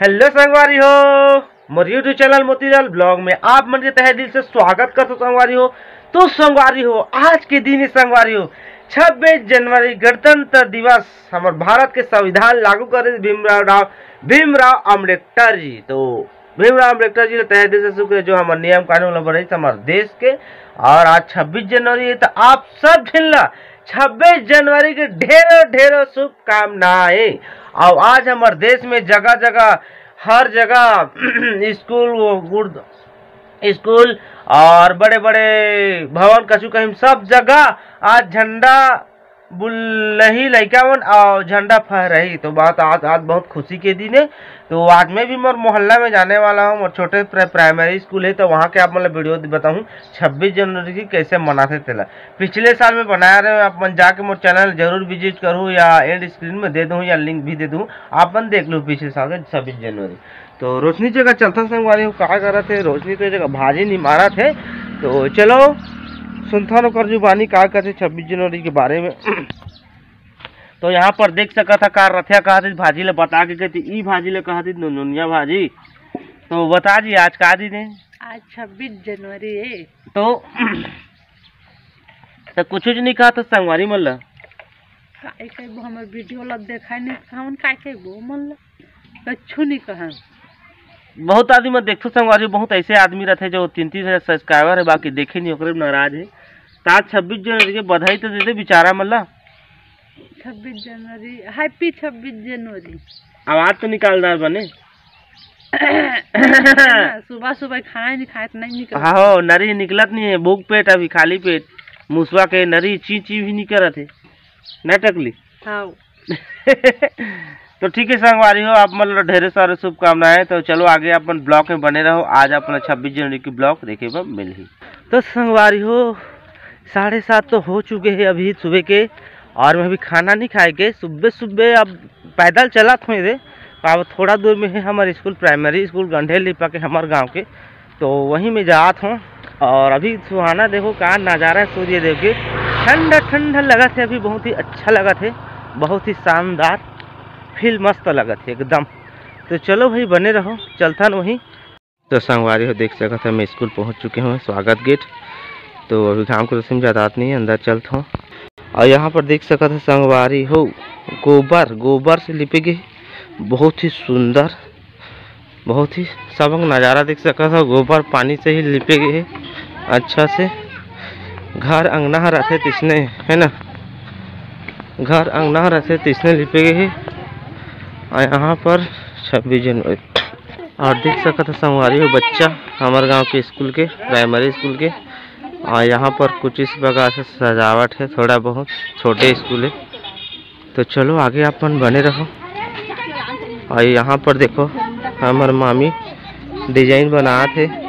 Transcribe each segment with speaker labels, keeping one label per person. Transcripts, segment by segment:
Speaker 1: Hello संगवारी हो, मोर YouTube channel Motilal blog में आप मन के तहे दिल से स्वागत करते संगवारी हो। तो संगवारी हो, आज के दिन संगवारी हो 26 जनवरी गणतंत्र दिवस हमारे भारत के संविधान लागू करे भीमराव अम्बेडकर जी। तो भीमराव अम्बेडकर जी तहे दिल से शुक्र जो हमारे नियम कानून बने हमारे देश के। और आज 26 जनवरी है तो आप सब झिल्ला 26 जनवरी के ढेरों शुभकामनाएं। और आज हमारे देश में जगह जगह हर जगह स्कूल और बड़े बड़े भवन कछु कहीं सब जगह आज झंडा बुलही लड़का मन और झंडा फहराई। तो बात आज बहुत खुशी के दिन है। तो आज मैं भी मोर मोहल्ला में जाने वाला हूँ, मोर छोटे प्राइमरी स्कूल है। तो वहाँ के आप मतलब वीडियो बताऊँ 26 जनवरी की कैसे मनाते थे। पिछले साल में बनाया रहे, आप मन जाके मोर चैनल जरूर विजिट करूँ या एंड स्क्रीन में दे दूँ या लिंक भी दे दूँ, आप मन देख लो पिछले साल के 26 जनवरी। तो रोशनी जगह चलता संगवारी कहा कर रहे थे, रोशनी तो जगह भाजी नहीं मारा थे। तो चलो सुनता नो कर जुबानी कहा करते 26 जनवरी के बारे में। तो यहाँ पर देख सका था कार रथिया कहा थी भाजी ले बता के कहती ई भाजी ले कहा थी नुनिया भाजी। तो बता जी आज का दिन है?
Speaker 2: आज 26 जनवरी है।
Speaker 1: तो कुछ नहीं कहा था संगवारी मन ला
Speaker 2: हमारे वीडियो ला देखा नहीं हमन काय वो मन ला कछु नहीं कहा।
Speaker 1: बहुत आदमी मैं देखो संगवारी, बहुत ऐसे आदमी रहते जो 3-3 सब्सक्राइबर है बाकी देखे नहीं ओकरे नाराज है। तो आज 26 जनवरी के बधाई तो दे दे बेचारा मल्ला।
Speaker 2: 26 जनवरी हैप्पी 26 जनवरी।
Speaker 1: आवाज तो निकालदार बने।
Speaker 2: सुबह सुबह खाना नहीं खाए तो नहीं निकल।
Speaker 1: हाँ हो नरी निकलत नहीं है, भूख पेट अभी खाली पेट मुसवा के नरी ची भी नहीं करत है न टकली।
Speaker 2: हाँ
Speaker 1: तो ठीक है संगवारी हो, आप मतलब ढेर सारे शुभकामनाएं। तो चलो आगे अपन ब्लॉग में बने रहो। आज अपना 26 जनवरी की ब्लॉग देखे मिल ही। तो संगवारी हो 7:30 तो हो चुके हैं अभी सुबह के, और मैं अभी खाना नहीं खाए के। सुबह अब पैदल चला थोड़ी देर, अब थोड़ा दूर में है हमारे स्कूल प्राइमरी स्कूल गंढेल लिपा के हमारे गांव के। तो वहीं में जात हूँ। और अभी सुहाना देखो कहाँ नज़ारा है सूर्य देव के, ठंडा ठंडा लगा थे अभी, बहुत ही अच्छा लगा थे, बहुत ही शानदार फील मस्त लगा थे एकदम। तो चलो भाई बने रहो, चलता न वहीं। तो संगवारी हो देख सका था मैं स्कूल पहुँच चुके हूँ, स्वागत गेट। तो अभी काम को रस्म ज़्यादा नहीं है, अंदर चलता हूँ। और यहाँ पर देख सका था संगवारी हो गोबर से लिपे गए, बहुत ही सुंदर, बहुत ही सबक नज़ारा देख सका था। गोबर पानी से ही लिपे गए अच्छा से। घर अंगना रहते तिसने है ना, घर अंगना रहते तिसने लिपे गए। और यहाँ पर 26 जनवरी और देख सका था संगवारी हो बच्चा हमारे गांव के स्कूल के प्राइमरी स्कूल के। और यहाँ पर कुछ इस प्रकार से सजावट है, थोड़ा बहुत छोटे स्कूल है। तो चलो आगे अपन बने रहो। और यहाँ पर देखो हमारे मामी डिजाइन बना थे।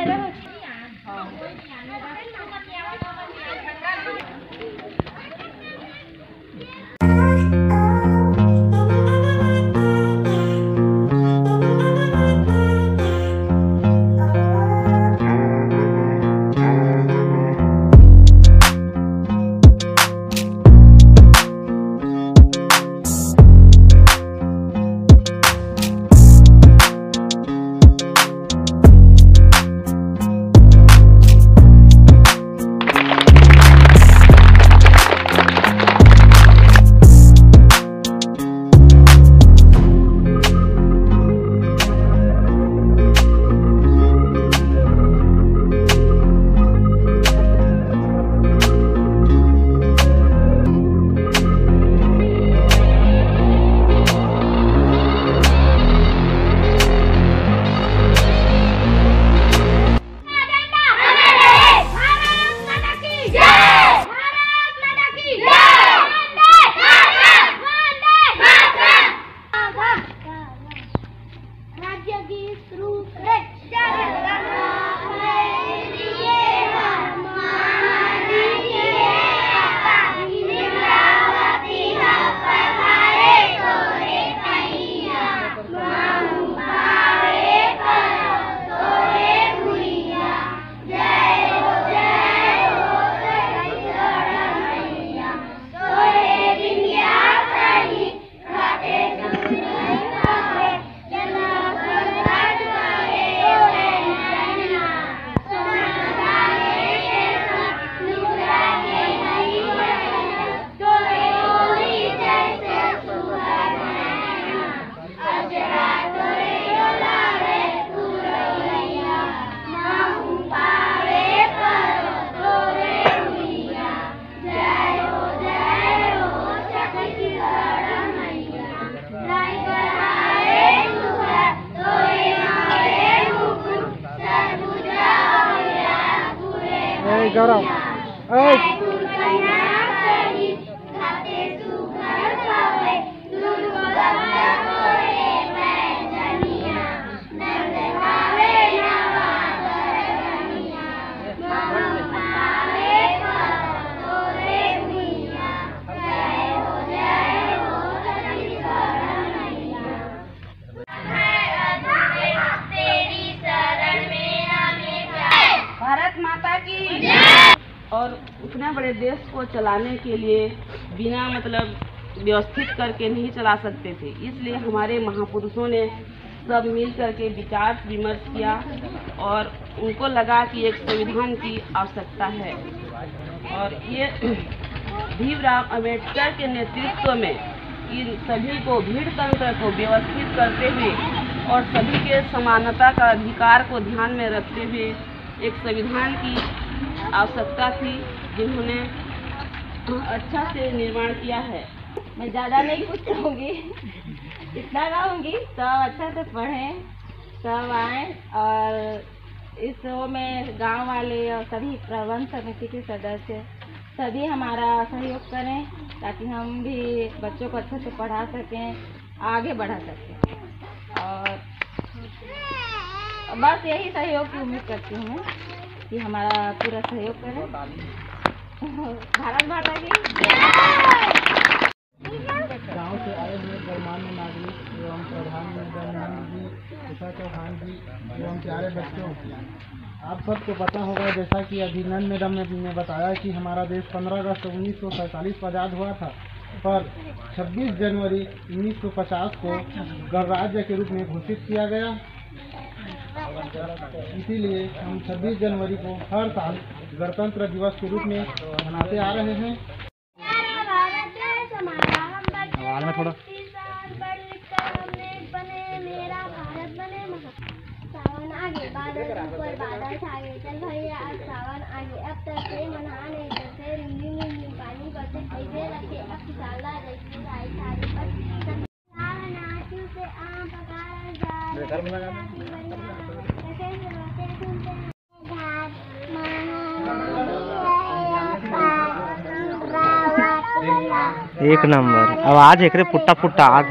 Speaker 3: गौरव
Speaker 4: भारत माता की। और उतने बड़े देश को चलाने के लिए बिना मतलब व्यवस्थित करके नहीं चला सकते थे, इसलिए हमारे महापुरुषों ने सब मिल करके विचार विमर्श किया और उनको लगा कि एक संविधान की आवश्यकता है। और ये भीमराव अंबेडकर के नेतृत्व में इन सभी को भीड़ तंत्र को व्यवस्थित करते हुए और सभी के समानता का अधिकार को ध्यान में रखते हुए एक संविधान की आवश्यकता थी, जिन्होंने अच्छा से निर्माण किया है।
Speaker 5: मैं ज़्यादा नहीं कुछ कहूँगी, इतना कहूँगी सब अच्छा से पढ़ें, सब आएँ और इस शो में गांव वाले और सभी प्रबंध समिति के सदस्य सभी हमारा सहयोग करें, ताकि हम भी बच्चों को अच्छे से पढ़ा सकें, आगे बढ़ा सकें। और बस यही सहयोग की उम्मीद करती हूँ मैं कि हमारा पूरा सहयोग करें। भारत माता की।
Speaker 3: गाँव से आए हुए गणमान्य नागरिक एवं प्रधानमंत्री जी उषा चौहान जी एवं प्यारे बच्चों, आप सबको पता होगा जैसा कि अभिनंदन मैडम ने बताया कि हमारा देश 15 अगस्त 1947 को आज़ाद हुआ था, पर 26 जनवरी 1950 को गणराज्य के रूप में घोषित किया गया। इसीलिए हम 26 जनवरी को हर साल गणतंत्र दिवस के रूप में मनाते आ रहे हैं। में थोड़ा
Speaker 6: सावन आगे बादल ऊपर बादल छागे, चल भैया अब सावन आगे, अब तक से मनाने जैसे रिमझिम रिमझिम पानी बरसे, ऐसे रखे अब साला जैसे आई सारी पर सावन आचू से आम पकाया जा
Speaker 1: एक नंबर आवाज एक पुट्टा पुट्टा आद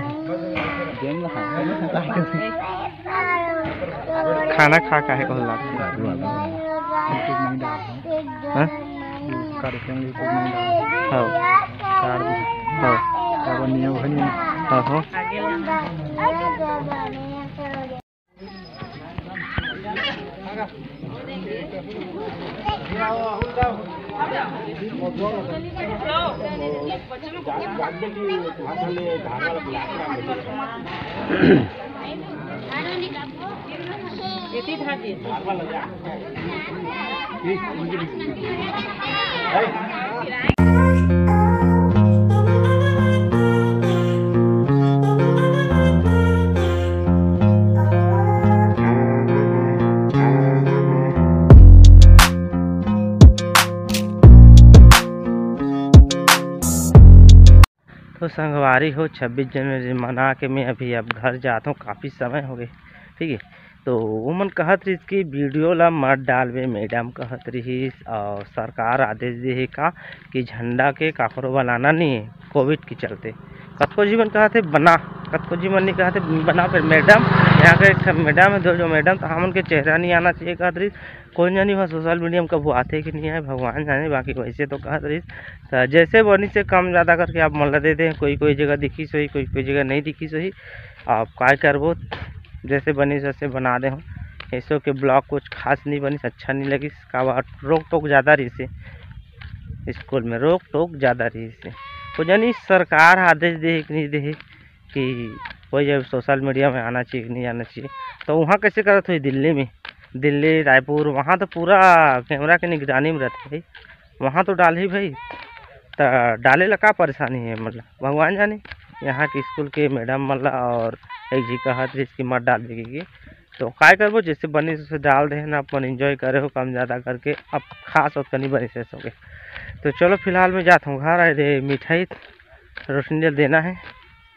Speaker 1: खाना खा का है कहला तो संगवारी हो 26 जनवरी मना के मैं अभी अब घर जाता हूँ, काफ़ी समय हो गए। ठीक है, तो वो मन कहत रही कि वीडियो ला मत डालवे, मैडम कहत रही और सरकार आदेश दे का कि झंडा के काकरो बनाना नहीं है कोविड के चलते। कतको जीवन कहते बना, कतको जीवन नहीं कहते बना। फिर मैडम यहाँ का एक मैडम है जो मैडम तो हमन के चेहरा नहीं आना चाहिए कहत रही। कोई जानी वहाँ सोशल मीडिया में कब आते कि नहीं आए भगवान जाने, बाकी वैसे तो कहत रही तो जैसे बनी से कम ज़्यादा करके आप मन दे दें। कोई जगह दिखी सही, कोई जगह नहीं दिखी सही, आप काय करबो जैसे बनी वैसे बना दे। ऐसो के ब्लॉग कुछ खास नहीं बनी, अच्छा नहीं लगी। का रोक टोक ज़्यादा रही से, स्कूल में रोक टोक ज़्यादा रही से। तो जानी सरकार आदेश दे कि नहीं दे कि कोई जब सोशल मीडिया में आना चाहिए कि नहीं आना चाहिए। तो वहाँ कैसे करत हुई दिल्ली में, दिल्ली रायपुर वहाँ तो पूरा कैमरा के निगरानी में रहते भाई, वहाँ तो डाल ही भाई। तो डाले ला का परेशानी है मतलब भगवान जाने। यहाँ के स्कूल के मैडम मतलब और एक जी कहत जिसकी मत डाल देगी तो काय करबो जैसे बनी उसे डाल दे ना, अपन एंजॉय करे हो कम ज़्यादा करके। अब खास और नहीं बनी से सके। तो चलो फिलहाल मैं जाता हूँ घर, आए मिठाई रोशनी देना है,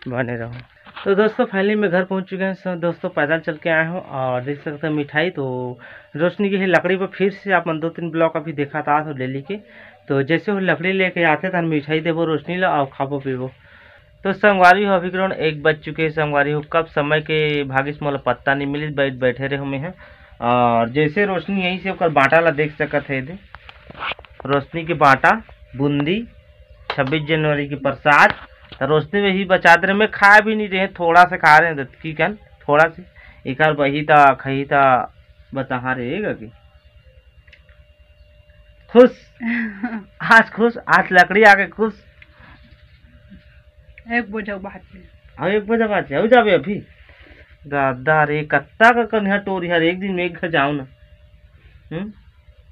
Speaker 1: बने रहो। तो दोस्तों फाइनली मैं घर पहुंच चुके हैं। सब दोस्तों पैदल चल के आए हो और देख सकते हैं मिठाई तो रोशनी की लकड़ी पर फिर से आप 2-3 ब्लॉक अभी देखा था तो डेली के। तो जैसे वो लकड़ी लेके आते थे मिठाई देवो रोशनी ला और खाबो पीबो। तो संगवारी हो अभी ग्राउंड 1 बज चुके हैं। संगवारी हो कब समय के भागिस मोला पत्ता नहीं मिली बैठे रहे हमें हैं। और जैसे रोशनी यहीं से ओकर बाटा ला देख सकत है। रोशनी के बाटा बूंदी 26 जनवरी की प्रसाद तो रोशनी में ही बचा दे रहे। मैं खा भी नहीं रहे, थोड़ा से खा रहे हैं की कन थोड़ा से एक बार वही था खही था बता रहेगा कि खुश आज खुश आज लकड़ी आके खुश
Speaker 2: 1 बजे बात है।
Speaker 1: अब 1 बजे बात है जाबे अभी दादा रे कत्ता का कन्या टोरी हर एक दिन में एक घर जाओ ना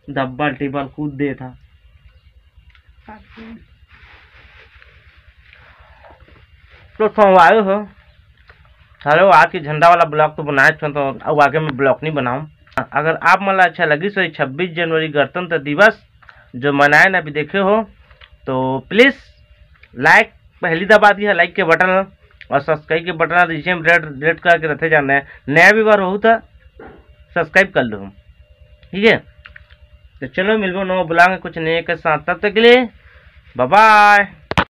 Speaker 1: डब्बल टेबल कूद दे था। तो संगवारी हो हेलो आज की झंडा वाला ब्लॉग तो बनाए थे तो अब आगे मैं ब्लॉग नहीं बनाऊं। अगर आप मला अच्छा लगी तो 26 जनवरी गणतंत्र दिवस जो मनाए ना अभी देखे हो तो प्लीज़ लाइक पहली दबा दिया लाइक के बटन और सब्सक्राइब के बटन रिजेम रेड करके रखे जाना है। नया भी बार हो तो सब्सक्राइब कर लो ठीक है। तो चलो मिलबो नौ ब्लॉग कुछ नए के साथ, तब तक के लिए बाय बाय।